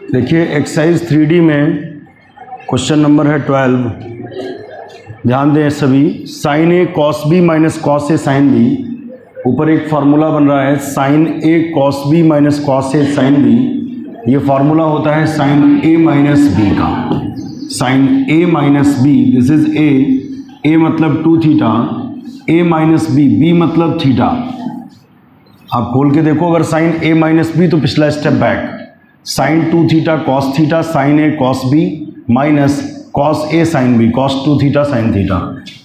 देखिए exercise 3D में question number है 12। ध्यान दें सभी, sine A cos B minus cos A sine B. ऊपर एक फार्मूला बन रहा है sine A cos B minus cos A sine B. ये फार्मूला होता है साइन ए माइनस बी का। Sine A minus B, this is A मतलब 2 theta, A minus B, B मतलब थीटा। आप खोल के देखो, अगर साइन ए माइनस बी तो पिछला step back, sine 2 theta cos theta sine A cos B minus cos A sine B cos 2 theta sine theta.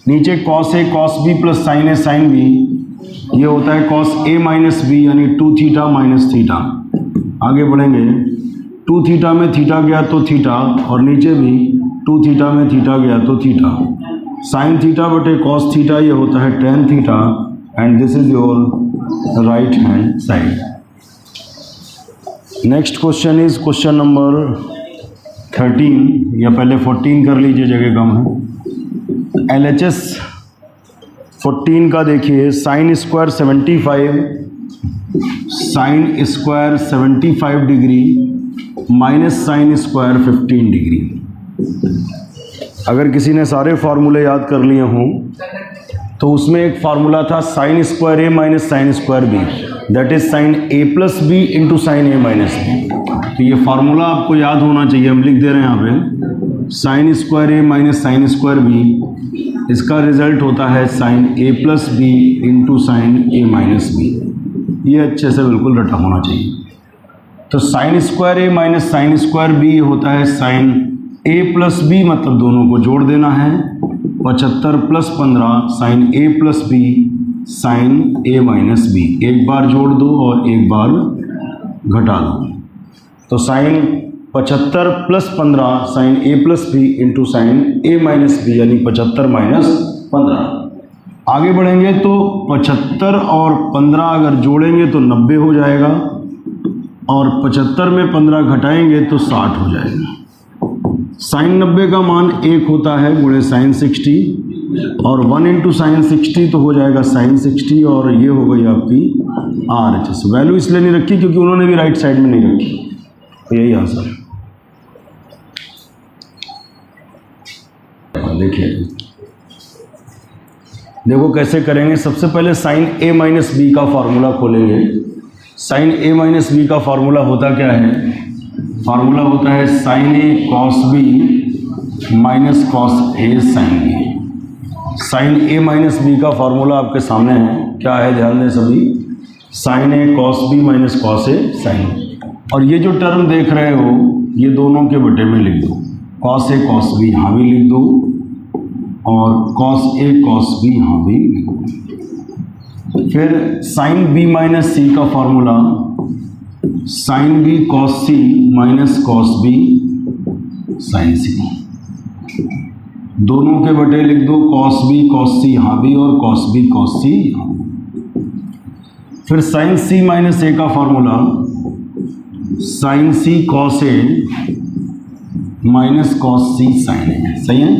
नीचे cos A cos B plus sine A sine B, ये होता है cos A minus B यानी 2 theta minus theta. आगे बढ़ेंगे, 2 theta में theta गया तो थीटा, और नीचे भी 2 थीटा में थीटा गया तो थीटा। साइन थीटा बटे कॉस थीटा, ये होता है tan theta, and this is your right hand side. Next question is question number 13, या पहले 14 कर लीजिए, जगह कम है। LHS 14 का देखिए, sine square 75 degree minus sine square 15 degree. अगर किसी ने सारे फार्मूले याद कर लिए हों तो उसमें एक फार्मूला था sine square A minus sine square B, that is sine A plus B into sine A minus B. तो ये फार्मूला आपको याद होना चाहिए, हम लिख दे रहे हैं यहाँ पे sign square A minus sine square B, इसका रिजल्ट होता है sine A plus B into sine A minus B. ये अच्छे से बिल्कुल रटा होना चाहिए। तो sign square A minus sine square B होता है साइन ए प्लस बी, मतलब दोनों को जोड़ देना है, 75 plus 15 sign A plus B sine A minus B. एक बार जोड़ दो और एक बार घटा दो, तो sign 75 plus 15 sign A plus B into sine A minus B, यानी 75 माइनस 15। आगे बढ़ेंगे तो 75 और 15 अगर जोड़ेंगे तो 90 हो जाएगा, और 75 में 15 घटाएंगे तो 60 हो जाएगा। साइन 90 का मान 1 होता है गुणे साइन 60, और 1 इंटू साइन 60 तो हो जाएगा साइन 60, और ये हो गई आपकी RHS। वैल्यू इसलिए नहीं रखी क्योंकि उन्होंने भी राइट साइड में नहीं रखी, तो यही आंसर है। देखिए देखो कैसे करेंगे। सबसे पहले साइन ए माइनस बी का फार्मूला खोलेंगे। साइन ए माइनस बी का फार्मूला होता क्या है? फार्मूला होता है sine A cos B minus cos A sine B. Sine A minus B का फार्मूला आपके सामने है, क्या है ध्यान दें सभी, sine A cos B minus cos A sine B. और ये जो टर्म देख रहे हो ये दोनों के बटे में लिख दो, कॉस ए कॉस बी यहाँ भी लिख दो, और कॉस ए कॉस बी यहाँ भी लिख दो। फिर साइन बी माइनस सी का formula, sign B cos C minus cos B sign सी, दोनों के बटे लिख दो, कॉस सी यहाँ भी और कॉस सी यहाँ भी। फिर साइन सी माइनस ए का formula, sign C cos A minus cos C sign ए। सही है?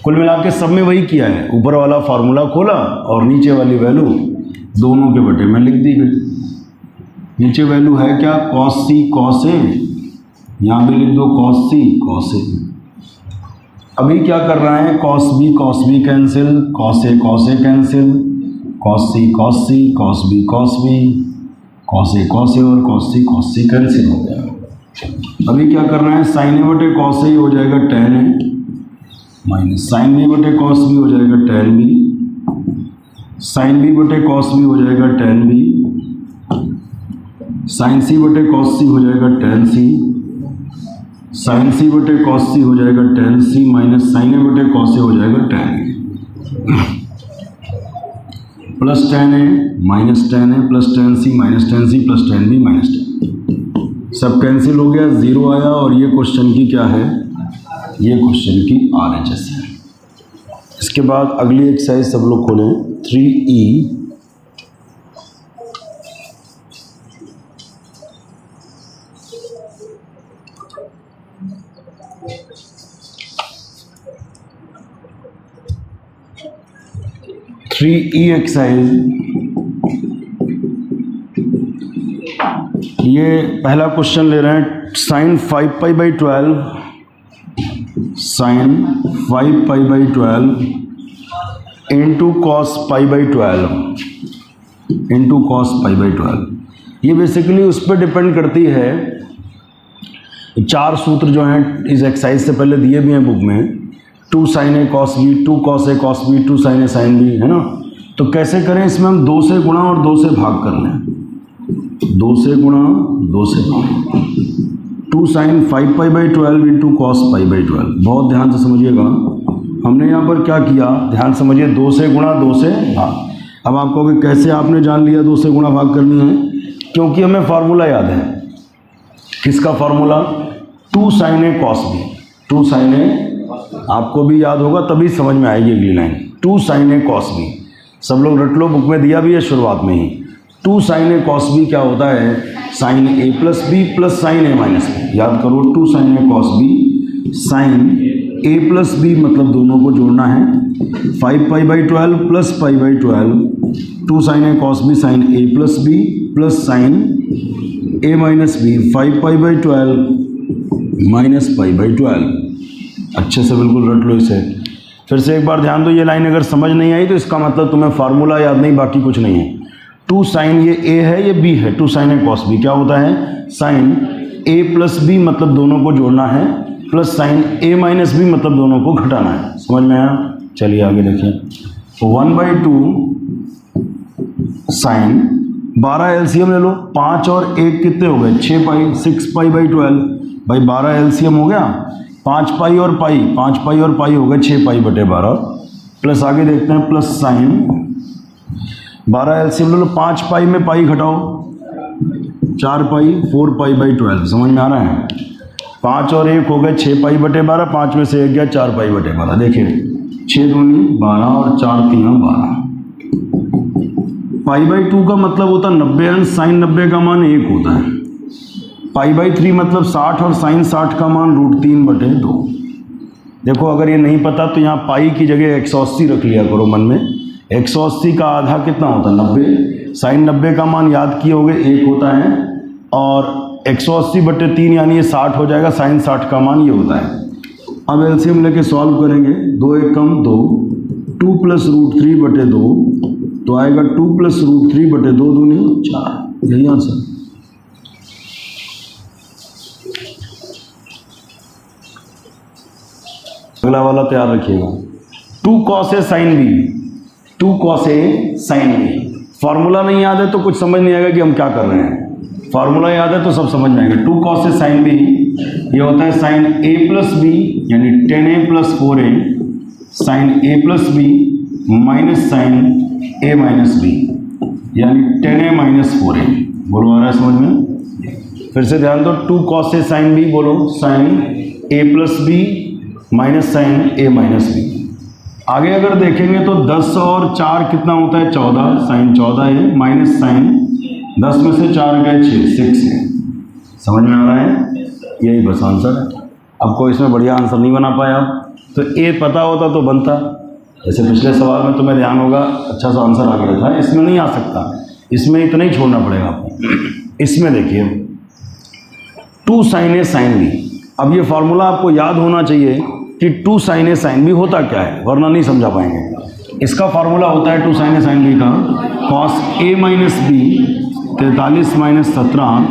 कुल मिला के सब में वही किया है, ऊपर वाला फार्मूला खोला और नीचे वाली वैल्यू दोनों के बटे में लिख दी गई। नीचे वैल्यू है क्या, कॉस सी कॉस ए, यहाँ भी लिख दो कॉस सी कॉस ए। अभी क्या कर रहा है, cos B cancel, cos A cancel, cos C cos B, cos A और कॉस सी कैंसिल हो गया। अभी क्या कर रहे हैं, साइन ए बटे कॉस ए हो जाएगा tan A, minus sine B बटे कॉस बी हो जाएगा टेन बी, साइन बी बटे कॉस बी हो जाएगा टेन बी, साइन सी बटे कॉस सी हो जाएगा टेन सी, साइन सी बटे कॉस सी हो जाएगा tan C, minus sine A बटे कॉस ए हो जाएगा tan A, plus tan A minus tan A plus tan C minus tan C plus tan B minus tan, सब cancel हो गया, zero आया। और ये क्वेश्चन की क्या है, ये क्वेश्चन की RHS है। इसके बाद अगली एक्सरसाइज सब लोग खोलें, 3E। एक्सरसाइज ये पहला क्वेश्चन ले रहे हैं, sine 5π/12 sine 5π/12 into cos π/12 into cos π/12। ये बेसिकली उस पर डिपेंड करती है, चार सूत्र जो हैं इस एक्सरसाइज से पहले दिए भी हैं बुक में, 2 sin a cos b, 2 cos a cos b, 2 sin a sin b, है ना। तो कैसे करें, इसमें हम 2 से गुणा और 2 से भाग कर लें, 2 से गुणा 2 से भाग, 2 sin 5π/12 इंटू कॉस π/12। बहुत ध्यान से समझिएगा, हमने यहाँ पर क्या किया, ध्यान समझिए, 2 से गुणा 2 से भाग। अब आप कहोगे कैसे आपने जान लिया 2 से गुणा भाग करनी है, क्योंकि हमें फार्मूला याद है। किसका formula, 2 sin a cos b, 2 sin a, आपको भी याद होगा तभी समझ में आएगी अगली line, 2 sin a cos b। सब लोग रट लो, बुक में दिया भी है शुरुआत में ही। 2 sin a cos b क्या होता है, sin a plus b plus sin a minus b। याद करो, 2 sin a cos b sin a plus b, मतलब दोनों को जोड़ना है, 5π/12 plus π/12, 2 sin a cos b sin a plus b plus sin a minus b, 5π/12 minus π/12। अच्छे से बिल्कुल रट लो इसे। फिर से एक बार ध्यान दो, ये लाइन अगर समझ नहीं आई तो इसका मतलब तुम्हें फार्मूला याद नहीं, बाकी कुछ नहीं है। 2 sin, ये a है ये b है, 2 sin a cos b क्या होता है, sin a प्लस b, मतलब दोनों को जोड़ना है, plus sin a minus b, मतलब दोनों को घटाना है। समझ में आया, चलिए आगे देखिए। 1/2 sin, 12 एलसीएम ले लो, 5 और 1 कितने हो गए, 6π, 6π/12 भाई, 12 एलसीएम हो गया, 5π और पाई, 5π और पाई हो गए 6π/12, प्लस आगे देखते हैं, प्लस साइन 12 एलसीएम ले लो, 5π में पाई घटाओ, 4π, 4π/12। समझ में आ रहा है, 5 और 1 हो गए 6π/12, 5 में से 1 गया 4π/12। देखिए 6 दूनी 12 और 4 3 12। π/2 का मतलब होता है 90 अंश, साइन 90 का मान 1 होता है। π/3 मतलब 60 और साइन 60 का मान √3/2। देखो अगर ये नहीं पता तो यहाँ पाई की जगह 180 रख लिया करो मन में। 180 का आधा कितना होता है, 90। साइन 90 का मान याद किए होगे 1 होता है, और 180/3 यानी ये 60 हो जाएगा, साइन 60 का मान ये होता है। अब एलसीएम लेके सॉल्व करेंगे, 2 1 कम 2, 2 प्लस √3/2 तो आएगा 2 प्लस √3/2 दूनी 4। यही आंसर। अगला वाला तैयार रखिएगा, 2 cos a sin b, 2 cos a sin b। Formula नहीं याद है तो कुछ समझ नहीं आएगा कि हम क्या कर रहे हैं। फार्मूला याद है तो सब समझ में आएगा। 2 cos a sin b ये होता है sin a प्लस b, यानी 10a plus 4a sin a plus b minus sin a minus b, यानी 10a माइनस 4a। बोलो आ रहा है समझ में। फिर से ध्यान दो, 2 cos a sin b, बोलो sin a plus b minus sine a minus b। आगे अगर देखेंगे तो 10 और 4 कितना होता है, 14, साइन 14 है, माइनस साइन 10 में से 4 गए 6 है। समझ में आ रहा है, यही बस आंसर है। अब कोई इसमें बढ़िया आंसर नहीं बना पाया, तो ए पता होता तो बनता। जैसे पिछले सवाल में तुम्हें ध्यान होगा, अच्छा सा आंसर आ गया था। इसमें नहीं आ सकता, इसमें इतना ही छोड़ना पड़ेगा आपको। इसमें देखिए 2 sin a sin b। अब ये फार्मूला आपको याद होना चाहिए कि 2 sin a sin b होता क्या है, वरना नहीं समझा पाएंगे। इसका फार्मूला होता है 2 sin a sin b का cos a minus b 43 minus 17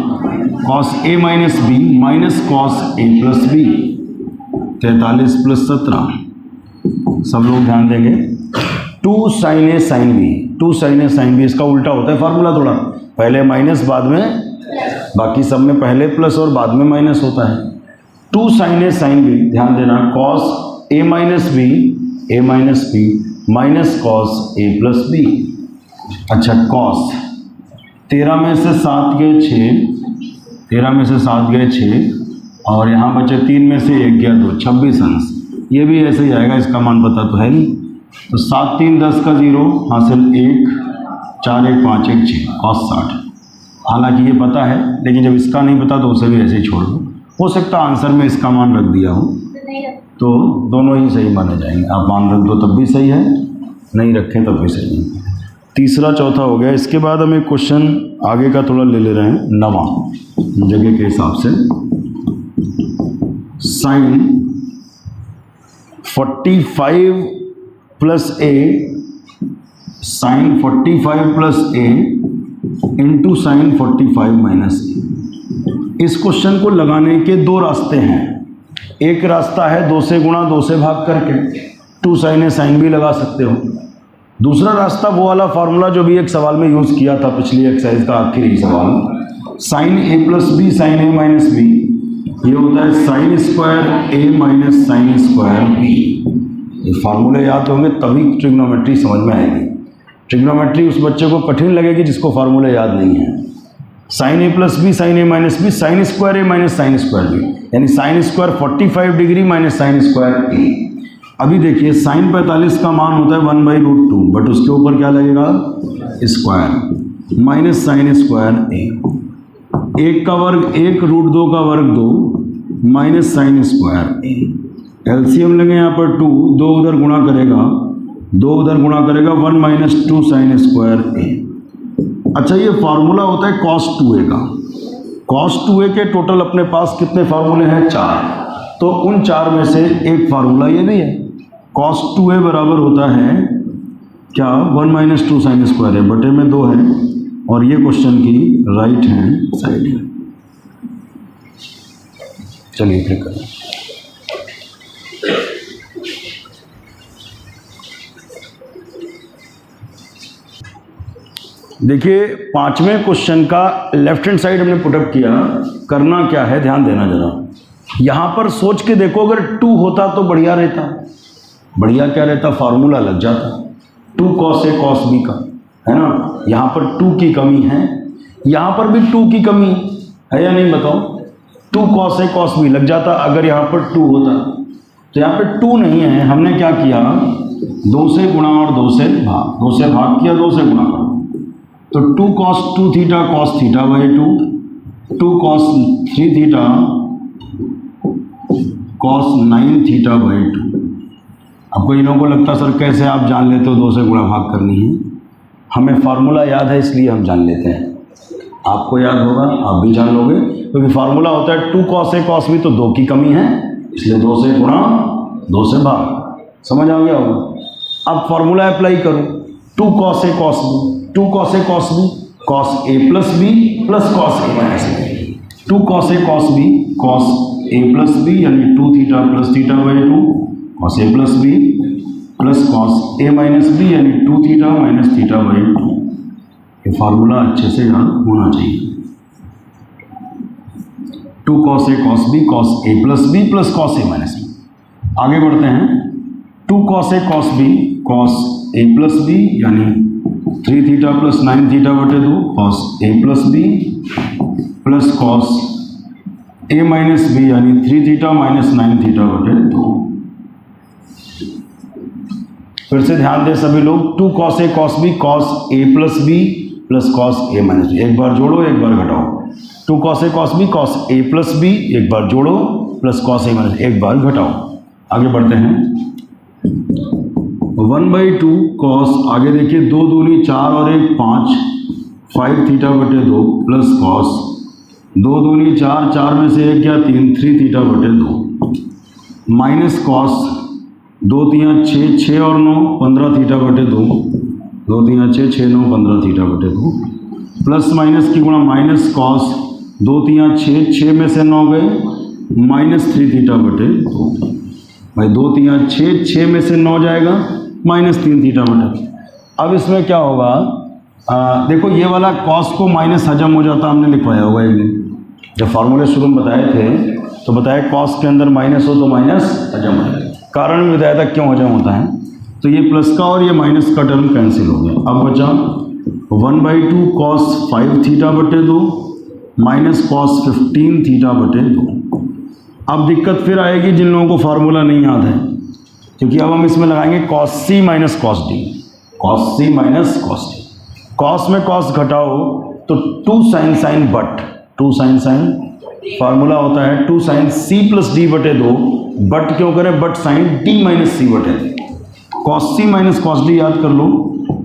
cos a minus b minus cos a plus b 43 plus 17। सब लोग ध्यान देंगे, 2 sin a sin b, 2 sin a sin b इसका उल्टा होता है फार्मूला थोड़ा, पहले माइनस बाद में, बाकी सब में पहले प्लस और बाद में माइनस होता है। 2 sin a sin b, ध्यान देना, cos a minus b minus cos a plus b। अच्छा cos 13 में से 7 गए 6, 13 में से 7 गए 6, और यहाँ बचे 3 में से 1 गया 2, 26 अंश। ये भी ऐसे ही आएगा, इसका मान पता तो है नहीं। तो 7 3 10 का 0 हासिल 1, 4 1 5 1 6 cos 60। हालांकि ये पता है, लेकिन जब इसका नहीं पता तो उसे भी ऐसे ही छोड़ दो। हो सकता आंसर में इसका मान रख दिया हूँ, तो दोनों ही सही माने जाएंगे। आप मान रख दो तब भी सही है, नहीं रखें तब भी सही है। तीसरा चौथा हो गया। इसके बाद हम एक क्वेश्चन आगे का थोड़ा ले रहे हैं, नवा जगह के हिसाब से। साइन 45 प्लस ए, साइन 45 प्लस ए इंटू साइन 45 माइनस ए। इस क्वेश्चन को लगाने के दो रास्ते हैं। एक रास्ता है 2 से गुणा 2 से भाग करके, 2 साइन ए साइन बी लगा सकते हो। दूसरा रास्ता वो वाला फार्मूला जो भी एक सवाल में यूज़ किया था पिछली एक्सरसाइज का आखिरी सवाल, sign A plus B sine A minus B, ये होता है sign square A minus sine square B. ये फार्मूले याद होंगे तभी ट्रिग्नोमेट्री समझ में आएगी। ट्रिग्नोमेट्री उस बच्चे को कठिन लगेगी जिसको फार्मूले याद नहीं है। Sine A plus B sine A minus B, sine square A minus sine square B, यानी sine square 45 degree minus sine square A. अभी देखिए साइन 45 का मान होता है 1/√2, बट उसके ऊपर क्या लगेगा स्क्वायर, माइनस साइन स्क्वायर ए। 1 का वर्ग 1, √2 का वर्ग 2, माइनस साइन स्क्वायर ए। एलसीएम लेंगे यहाँ पर 2, 2 उधर गुणा करेगा, 2 उधर गुणा करेगा 1 माइनस 2 साइन स्क्वायर ए। अच्छा, ये फार्मूला होता है cos 2a का। cos 2a के टोटल अपने पास कितने फार्मूले हैं? 4। तो उन 4 में से एक फार्मूला ये भी है। cos 2a बराबर होता है क्या? 1 माइनस 2 साइन स्क्वायर है, बटे में 2 है, और ये क्वेश्चन की राइट हैंड साइड है। चलिए क्लिक करें। देखिए 5वें क्वेश्चन का लेफ्ट हैंड साइड हमने पुटअप किया। करना क्या है, ध्यान देना जरा। यहाँ पर सोच के देखो, अगर 2 होता तो बढ़िया रहता। बढ़िया क्या रहता? फार्मूला लग जाता 2 cos a cos b का, है ना। यहाँ पर 2 की कमी है, यहाँ पर भी 2 की कमी है या नहीं बताओ? 2 cos a cos b लग जाता अगर यहाँ पर 2 होता। तो यहाँ पे 2 नहीं है, हमने क्या किया? 2 से गुणा और 2 से भाग, 2 से भाग किया, 2 से गुणा करो। तो 2 cos 2 theta cos theta by 2, 2 cos 3 theta cos 9 theta by 2। आपको इन लोगों को लगता सर कैसे आप जान लेते हो 2 से गुणा भाग करनी है? हमें फार्मूला याद है इसलिए हम जान लेते हैं। आपको याद होगा, आप भी जान लोगे, क्योंकि फार्मूला होता है 2 cos a cos b, तो 2 की कमी है इसलिए 2 से गुणा 2 से भाग। समझ आ गया होगा। अब फार्मूला अप्लाई करो, 2 cos a cos b, 2 cos a cos b, cos a plus b plus cos a minus b। 2 cos a cos b, cos a plus b यानी 2 theta plus theta by 2, cos a plus b plus cos a minus b यानी 2 theta minus theta by 2। ये formula अच्छे से याद होना चाहिए। 2 cos a cos b, cos a plus b plus cos a minus b। आगे बढ़ते हैं। 2 cos a cos b, cos a plus b यानी 3 थीटा प्लस 9 थीटा बटे 2, cos a plus b plus cos a minus b यानी 3 theta minus 9 theta बटे 2। फिर से ध्यान दें सभी लोग। 2 cos a cos b, cos a plus b plus cos a minus b। एक बार जोड़ो, एक बार घटाओ। 2 cos a cos b, cos a plus b, एक बार जोड़ो, प्लस cos a माइनस, एक बार घटाओ। आगे बढ़ते हैं। 1/2 cos, आगे देखिए 2 दूनी 4 और 1 5, 5 थीटा बटे 2 प्लस cos 2 दूनी 4, 4 में से 1 क्या 3, 3 थीटा बटे 2 माइनस cos 2 3 6, 6 और 9 15 थीटा बटे 2, 2 3 6, 6 9 15 थीटा बटे 2 प्लस माइनस की गुणा माइनस cos 2 3 6, 6 में से 9 गए माइनस 3 थीटा बटे 2। भाई 2 3 6, 6 में से 9 जाएगा माइनस 3 थीटा बटे। अब इसमें क्या होगा? देखो ये वाला cos को माइनस हजम हो जाता, हमने लिखवाया होगा एक दिन जब फार्मूले शुरू में बताए थे, तो बताया cos के अंदर माइनस हो तो माइनस हजम हो जाए। कारण भी बताया था क्यों हजम होता है। तो ये प्लस का और ये माइनस का टर्म कैंसिल हो गया। अब बचा 1/2 cos 5 थीटा बटे 2 माइनस cos 15 थीटा बटे 2। अब दिक्कत फिर आएगी जिन लोगों को फार्मूला नहीं याद है, क्योंकि अब हम इसमें लगाएंगे cos c minus cos d, cos c minus cos d। cos में cos घटाओ तो 2 sin sin but 2 sin sin, formula होता है 2 sin c प्लस d बटे 2। बट क्यों करें? But sine d minus c बटे 2। cos c minus cos d याद कर लो,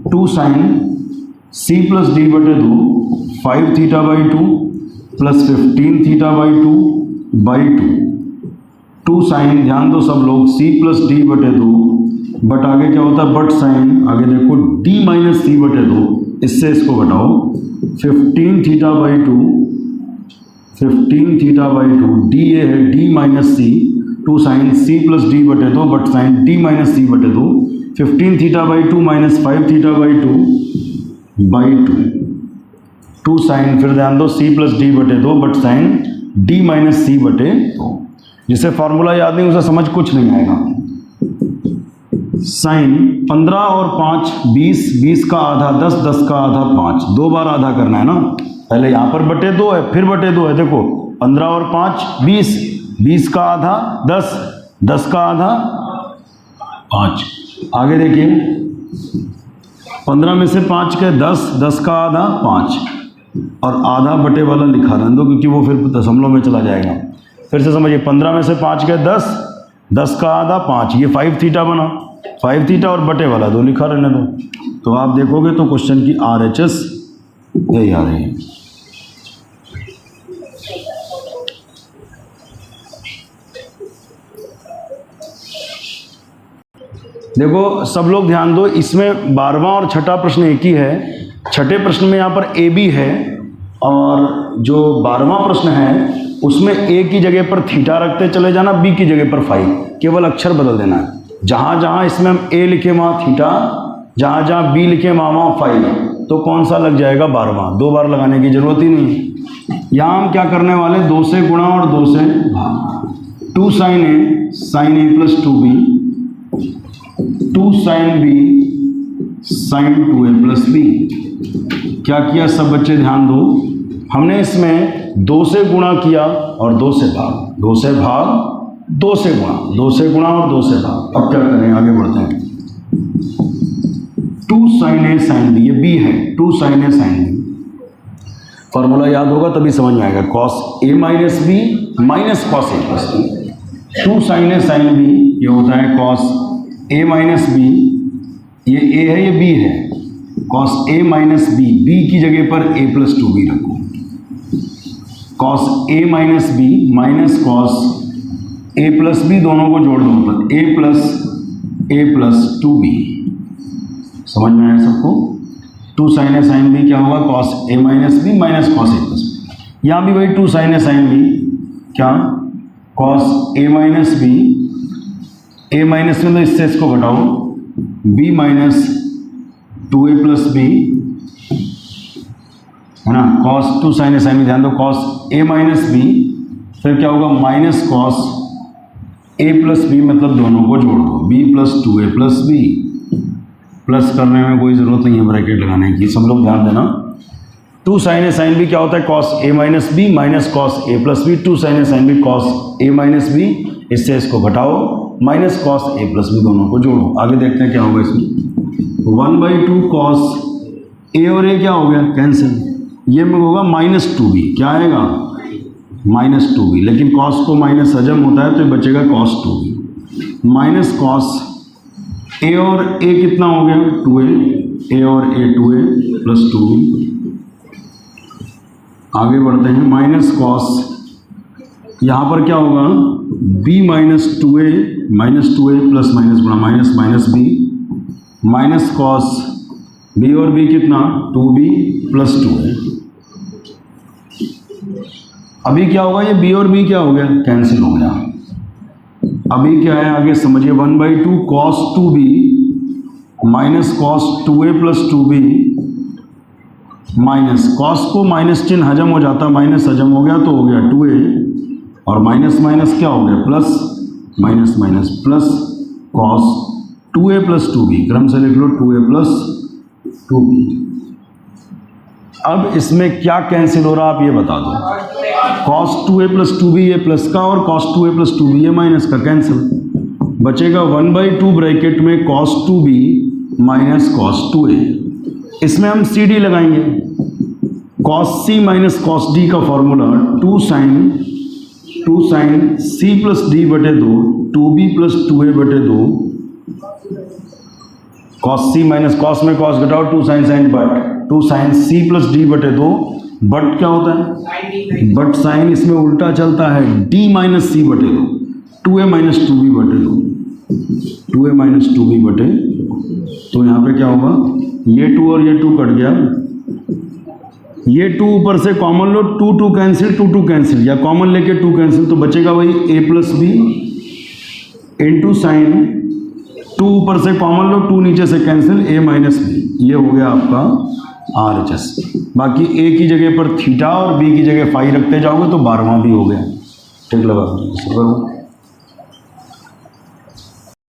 2 sin सी प्लस डी बटे 2 5 theta by 2 plus 15 theta by 2 by 2 sine, ध्यान दो सब लोग, सी प्लस डी बटे 2 बट आगे क्या होता है बट साइन, आगे देखो डी माइनस सी बटे 2, इससे इसको घटाओ 15 theta by 2 15 theta by 2 D ये है D minus C 2 sine C plus D बटे 2 but sine D minus C बटे 2 15 theta by 2 minus 5 theta by 2 by 2 sine, फिर ध्यान दो सी प्लस डी बटे 2 but sine D minus C बटे 2। जिसे फॉर्मूला याद नहीं उसे समझ कुछ नहीं आएगा। साइन 15 और 5 20, 20 का आधा 10, 10 का आधा 5, 2 बार आधा करना है ना, पहले यहाँ पर बटे 2 है फिर बटे 2 है, देखो 15 और 5 20, 20 का आधा 10, 10 का आधा 5, आगे देखिए 15 में से 5 के 10, 10 का आधा 5 और आधा बटे वाला लिखा रहने दो क्योंकि वो फिर दशमलव में चला जाएगा। फिर से समझिए 15 में से 5 के 10, 10 का आधा 5, ये 5 थीटा बना, 5 थीटा और बटे वाला 2 लिखा रहने दो। तो आप देखोगे तो क्वेश्चन की RHS यही आ रही है। देखो सब लोग ध्यान दो, इसमें 12वां और छठा प्रश्न एक ही है। छठे प्रश्न में यहाँ पर ए बी है और जो 12वां प्रश्न है उसमें ए की जगह पर थीटा रखते चले जाना, बी की जगह पर फाई, केवल अक्षर बदल देना है। जहाँ जहाँ इसमें हम ए लिखे वहाँ थीटा, जहाँ जहाँ बी लिखे वहाँ फाई, तो कौन सा लग जाएगा 12वां, 2 बार लगाने की जरूरत ही नहीं। यहाँ हम क्या करने वाले 2 से गुणा और 2 से भाग, 2 sine A plus 2b, 2 sine B sine 2a plus B. क्या किया सब बच्चे ध्यान दो, हमने इसमें 2 से गुणा किया और 2 से भाग, 2 से भाग 2 से गुणा, 2 से गुणा और 2 से भाग। अब क्या करें, आगे बढ़ते हैं। 2 साइन ए साइन बी, ये बी है, 2 sine A sine B, formula याद होगा तभी समझ में आएगा, cos A minus B minus cos A plus B. 2 sine A sine B ये होता है कॉस ए माइनस बी, ये ए है ये बी है, cos A minus B, B की जगह पर ए प्लस 2b रखो, cos A minus B minus cos A plus B, दोनों को जोड़ दो मतलब ए प्लस 2b। समझ में आया सबको? 2 साइन ए साइन बी क्या होगा, cos A minus B minus cos A plus B. यहाँ भी वही 2 साइन ए साइन बी क्या, cos A minus B, A minus में तो इससे इसको घटाओ, B minus 2a plus B है ना, cos 2 sine A sine B, ध्यान दो कॉस ए माइनस बी, फिर क्या होगा minus cos A plus B, मतलब दोनों को जोड़ दो, B plus 2a plus B. Plus करने में कोई ज़रूरत नहीं है ब्रैकेट लगाने की, सब लोग ध्यान देना। 2 साइन ए साइन बी क्या होता है, cos A minus B minus cos A plus B, 2 sine A sine B cos A minus B, इससे इसको घटाओ, minus cos A plus B, दोनों को जोड़ो। आगे देखते हैं क्या होगा इसमें, 1/2 कॉस ए और ए क्या हो गया कैंसिल, ये में होगा माइनस 2b, क्या आएगा माइनस 2b, लेकिन कॉस को माइनस हजम होता है तो ये बचेगा कॉस 2b, माइनस कॉस ए और ए कितना हो गया 2a, ए और ए 2a प्लस 2b। आगे बढ़ते हैं, माइनस कॉस, यहाँ पर क्या होगा b minus 2a plus minus गुणा minus minus b, minus cos b और b कितना 2b प्लस 2a। अभी क्या होगा, ये b और b क्या हो गया कैंसिल हो गया। अभी क्या है आगे समझिए, 1/2 cos 2b minus cos 2a plus 2b, minus cos को माइनस चिन्ह हजम हो जाता, माइनस हजम हो गया तो हो गया 2a, और माइनस माइनस क्या हो गया plus, minus minus plus cos 2a plus 2b, क्रम से लिख लो 2a प्लस 2b। अब इसमें क्या कैंसिल हो रहा आप ये बता दो, कॉस 2a प्लस 2b ये प्लस का और कॉस 2a प्लस 2b ये माइनस का, कैंसिल बचेगा 1/2 ब्रैकेट में cos 2b minus cos 2a। इसमें हम सी डी लगाएंगे, cos C minus cos D का formula 2 sine C plus D बटे 2 2b प्लस 2a बटे 2, कॉस सी माइनस कॉस में कॉस घटाओ 2 sine sine but two sine C plus D बटे 2, but क्या होता है, बट साइन इसमें उल्टा चलता है, डी माइनस सी बटे 2, 2a माइनस 2b बटे 2, 2a माइनस 2b बटे, तो यहाँ पे क्या होगा, ये 2 और ये 2 कट गया, ये 2 ऊपर से कॉमन लो, 2 2 कैंसिल, 2 2 कैंसिल, या कॉमन लेके 2 कैंसिल, तो बचेगा वही a plus B into sine, 2 ऊपर से कॉमन लो, 2 नीचे से कैंसिल, a माइनस बी, ये हो गया आपका RHS। बाकी a की जगह पर थीटा और b की जगह फाई रखते जाओगे तो 12वां भी हो गया। ठीक लगा,